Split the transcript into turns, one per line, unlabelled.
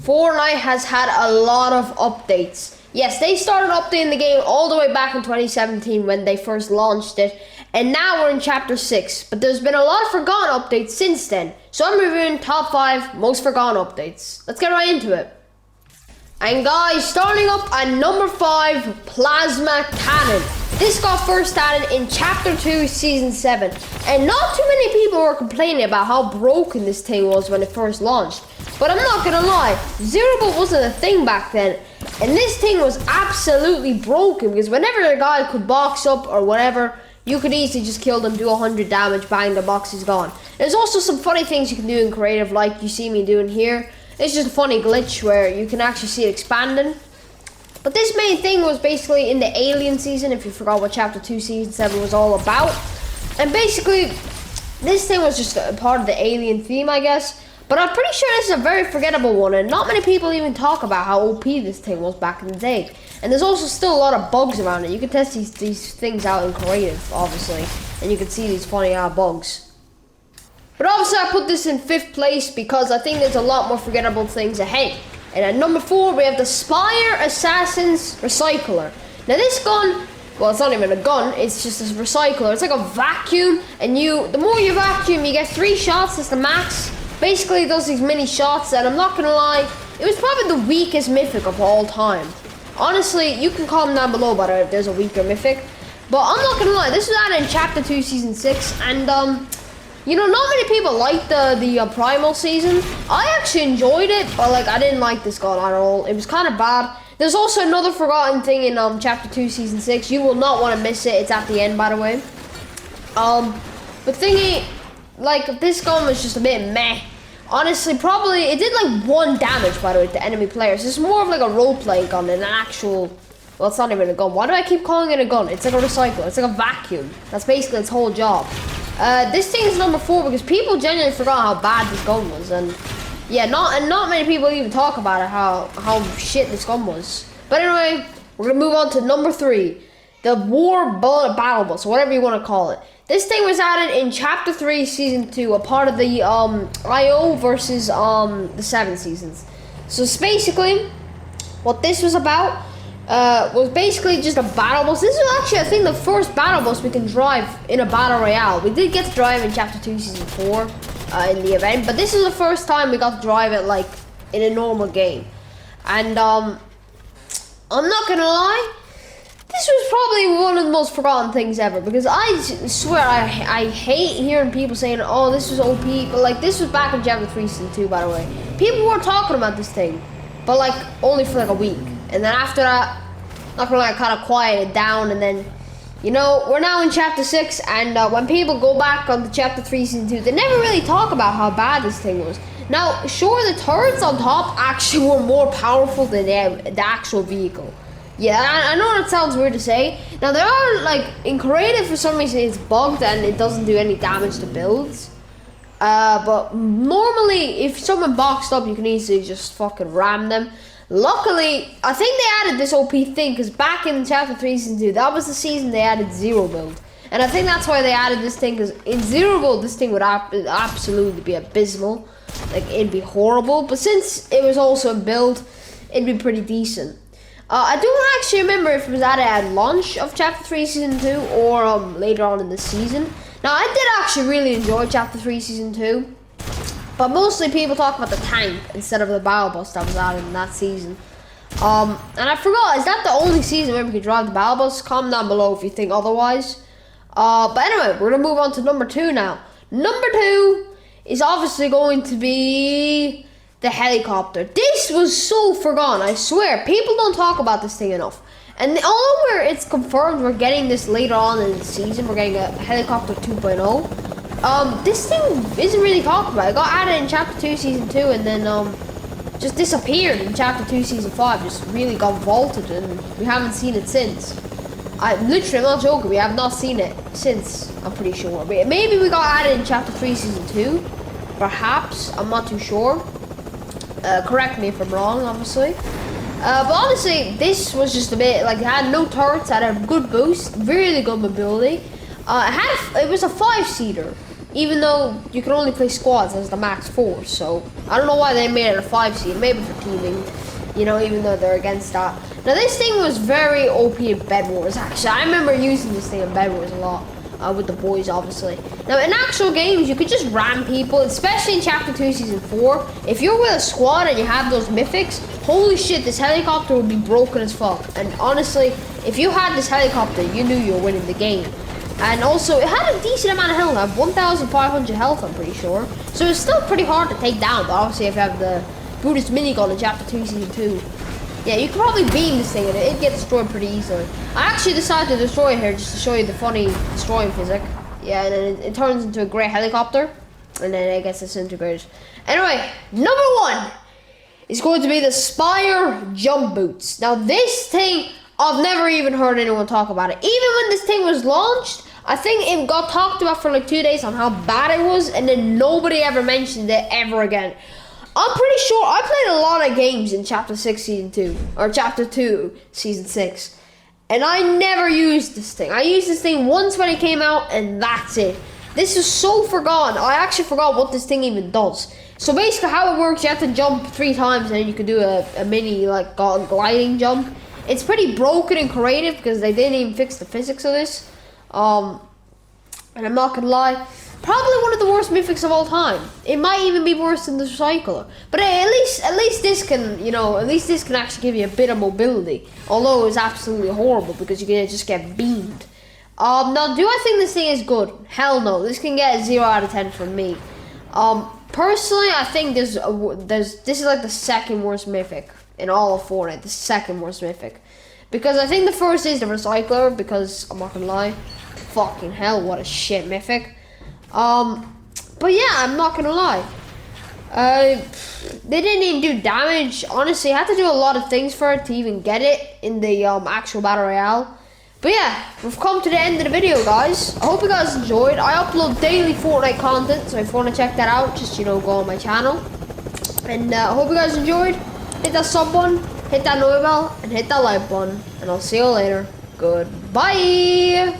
Fortnite has had a lot of updates. Yes, they started updating the game all the way back in 2017 when they first launched it, and now we're in Chapter 6, but there's been a lot of forgotten updates since then, so I'm reviewing top 5 most forgotten updates. Let's get right into it. And guys, starting up at number 5, Plasma Cannon. This got first added in Chapter 2, Season 7, and not too many people were complaining about how broken this thing was when it first launched. But I'm not gonna lie, Zero Bolt wasn't a thing back then, and this thing was absolutely broken because whenever a guy could box up or whatever, you could easily just kill them, do 100 damage, bang, the box is gone. There's also some funny things you can do in creative, like you see me doing here. It's just a funny glitch where you can actually see it expanding. But this main thing was basically in the Alien season, if you forgot what Chapter 2 Season 7 was all about. And basically, this thing was just a part of the Alien theme, I guess. But I'm pretty sure this is a very forgettable one, and not many people even talk about how OP this thing was back in the day. And there's also still a lot of bugs around it. You can test these things out in creative, obviously, and you can see these funny bugs. But obviously I put this in 5th place because I think there's a lot more forgettable things ahead. And at number 4, we have the Spire Assassin's Recycler. Now this gun, well, it's not even a gun, it's just a recycler. It's like a vacuum, and the more you vacuum, you get 3 shots, that's the max. Basically, it does these mini shots, and I'm not gonna lie, it was probably the weakest mythic of all time. Honestly, you can comment down below about it if there's a weaker mythic. But I'm not gonna lie, this was added in Chapter 2, Season 6, and you know, not many people like the Primal season. I actually enjoyed it, but like I didn't like this gun at all. It was kind of bad. There's also another forgotten thing in Chapter 2, Season 6. You will not want to miss it. It's at the end, by the way. But thingy, like, this gun was just a bit meh. Honestly, probably, it did like 1 damage, by the way, to enemy players. It's more of like a roleplay gun than an actual, well, it's not even a gun. Why do I keep calling it a gun? It's like a recycler. It's like a vacuum. That's basically its whole job. This thing is number 4 because people genuinely forgot how bad this gun was. And yeah, not many people even talk about it, how shit this gun was. But anyway, we're going to move on to number 3. The War Bullet Battle Bus, or whatever you want to call it. This thing was added in Chapter 3, Season 2, a part of the IO versus the 7 seasons. So it's basically, what this was about was basically just a battle bus. This was actually, I think, the first battle bus we can drive in a battle royale. We did get to drive in Chapter 2, Season 4 in the event, but this is the first time we got to drive it like in a normal game. And I'm not gonna lie, this was probably one of the most forgotten things ever, because I swear I hate hearing people saying, oh, this was OP, but like this was back in Chapter 3 Season 2, by the way. People were talking about this thing, but like only for like a week. And then after that, not gonna lie, I kind of quieted down, and then, you know, we're now in Chapter 6, and when people go back on the Chapter 3 Season 2, they never really talk about how bad this thing was. Now, sure, the turrets on top actually were more powerful than the actual vehicle. Yeah, I know that sounds weird to say. Now, there are, like, in creative, for some reason, it's bugged and it doesn't do any damage to builds. But normally, if someone boxed up, you can easily just fucking ram them. Luckily, I think they added this OP thing, because back in Chapter 3 Season 2, that was the season they added Zero Build. And I think that's why they added this thing, because in Zero Build, this thing would absolutely be abysmal. Like, it'd be horrible. But since it was also a build, it'd be pretty decent. I don't actually remember if it was added at launch of Chapter 3 Season 2 or later on in the season. Now, I did actually really enjoy Chapter 3 Season 2, but mostly people talk about the tank instead of the battle bus that was added in that season. And I forgot, is that the only season where we could drive the battle bus? Comment down below if you think otherwise. But anyway, we're going to move on to number 2 now. Number 2 is obviously going to be the helicopter. This was so forgotten, I swear. People don't talk about this thing enough. And although it's confirmed we're getting this later on in the season, we're getting a helicopter 2.0. This thing isn't really talked about. It got added in Chapter 2 Season 2 and then just disappeared in Chapter 2 Season 5. Just really got vaulted and we haven't seen it since. I'm not joking, we have not seen it since, I'm pretty sure. Maybe we got added in Chapter 3 Season 2. Perhaps, I'm not too sure. Correct me if I'm wrong, obviously. But honestly, this was just a bit, like, it had no turrets, had a good boost, really good mobility. It was a 5-seater. even though you can only play squads as the max 4. So I don't know why they made it a 5 seed, maybe for teaming, you know, even though they're against that. Now this thing was very OP in Bed Wars, actually. I remember using this thing in Bed Wars a lot. With the boys, obviously. Now, in actual games, you could just ram people, especially in Chapter 2, Season 4. If you're with a squad and you have those mythics, holy shit, this helicopter would be broken as fuck. And honestly, if you had this helicopter, you knew you were winning the game. And also, it had a decent amount of health. I have 1,500 health, I'm pretty sure. So it's still pretty hard to take down, but obviously if you have the Buddhist minigun in Chapter 2, Season 2, yeah, you can probably beam this thing and it'd get destroyed pretty easily. I actually decided to destroy it here just to show you the funny destroying physic. Yeah, and then it turns into a grey helicopter, and then it gets disintegrated. Anyway, number 1 is going to be the Spire jump boots. Now this thing, I've never even heard anyone talk about it. Even when this thing was launched, I think it got talked about for like 2 days on how bad it was, and then nobody ever mentioned it ever again. I'm pretty sure I played a lot of games in Chapter 6 Season 2, or Chapter 2 Season 6, and I never used this thing. I used this thing once when it came out, and that's it. This is so forgotten. I actually forgot what this thing even does. So basically how it works, you have to jump 3 times, and then you can do a mini like gliding jump. It's pretty broken and creative because they didn't even fix the physics of this. And I'm not gonna lie, probably one of the worst mythics of all time. It might even be worse than the Recycler. But hey, at least this can, you know, at least this can actually give you a bit of mobility. Although it's absolutely horrible because you can just get beamed. Now, do I think this thing is good? Hell no. This can get a 0 out of 10 from me. Personally, I think this is like the second worst mythic in all of Fortnite. The second worst mythic. Because I think the first is the Recycler, because I'm not gonna lie, fucking hell, what a shit mythic. But yeah, I'm not gonna lie. They didn't even do damage. Honestly, I had to do a lot of things for it to even get it in the actual Battle Royale. But yeah, we've come to the end of the video, guys. I hope you guys enjoyed. I upload daily Fortnite content, so if you want to check that out, just, you know, go on my channel. And I hope you guys enjoyed. Hit that sub button, hit that notification bell, and hit that like button. And I'll see you later. Goodbye.